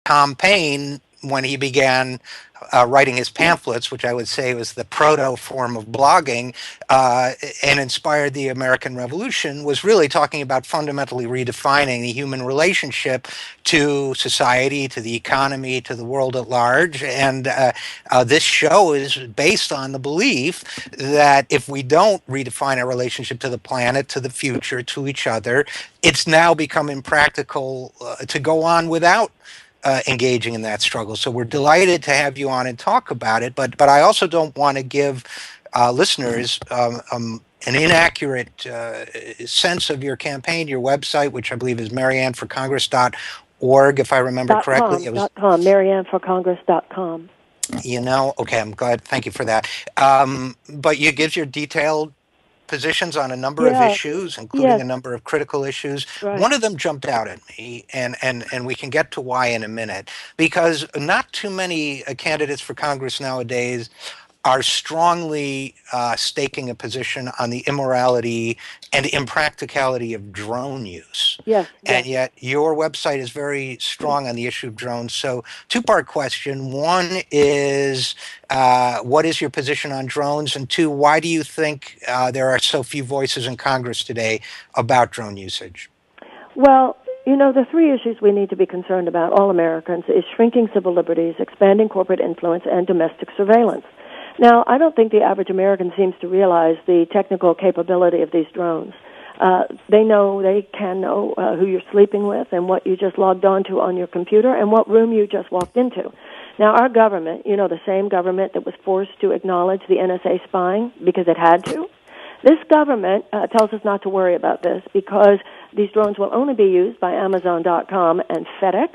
Tom Paine, when he began writing his pamphlets, which I would say was the proto form of blogging, and inspired the American Revolution, was really talking about fundamentally redefining the human relationship to society, to the economy, to the world at large. And this show is based on the belief that if we don't redefine our relationship to the planet, to the future, to each other, it's now become impractical to go on without engaging in that struggle. So we're delighted to have you on and talk about it. But I also don't want to give listeners an inaccurate sense of your campaign. Your website, which I believe is marianneforcongress.org, if I remember correctly. It was .com, marianneforcongress.com. Okay, I'm glad. Thank you for that. But you gives your detailed positions on a number of issues, including a number of critical issues. Right. One of them jumped out at me, and we can get to why in a minute, because not too many candidates for Congress nowadays are strongly staking a position on the immorality and impracticality of drone use. Yes. And yet your website is very strong on the issue of drones. So two-part question. One is, what is your position on drones? And two, why do you think there are so few voices in Congress today about drone usage? Well, the three issues we need to be concerned about, all Americans, is shrinking civil liberties, expanding corporate influence, and domestic surveillance. Now, I don't think the average American seems to realize the technical capability of these drones. They can know who you're sleeping with and what you just logged onto on your computer and what room you just walked into. Now, our government, the same government that was forced to acknowledge the NSA spying because it had to, this government tells us not to worry about this because these drones will only be used by Amazon.com and FedEx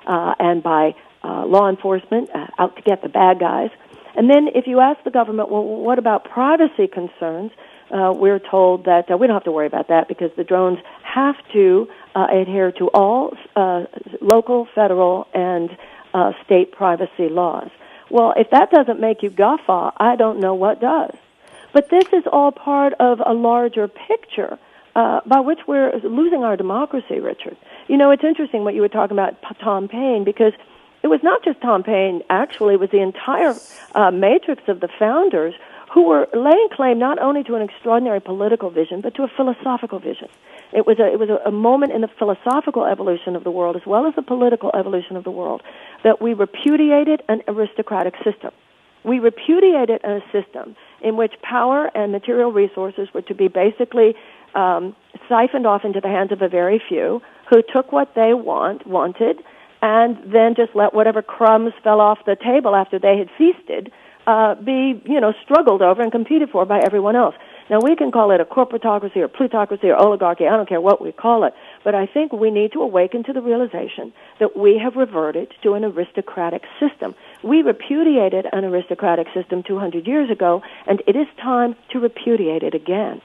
and by law enforcement out to get the bad guys. And then if you ask the government, well, what about privacy concerns, we're told that we don't have to worry about that because the drones have to adhere to all local, federal, and state privacy laws. Well, if that doesn't make you guffaw, I don't know what does. But this is all part of a larger picture by which we're losing our democracy, Richard. It's interesting what you were talking about Tom Paine, because it was not just Tom Paine, actually, it was the entire matrix of the founders who were laying claim not only to an extraordinary political vision, but to a philosophical vision. It was a moment in the philosophical evolution of the world, as well as the political evolution of the world, that we repudiated an aristocratic system. We repudiated a system in which power and material resources were to be basically siphoned off into the hands of a very few who took what they wanted, and then just let whatever crumbs fell off the table after they had feasted be, struggled over and competed for by everyone else. Now, we can call it a corporatocracy or plutocracy or oligarchy. I don't care what we call it. But I think we need to awaken to the realization that we have reverted to an aristocratic system. We repudiated an aristocratic system 200 years ago, and it is time to repudiate it again.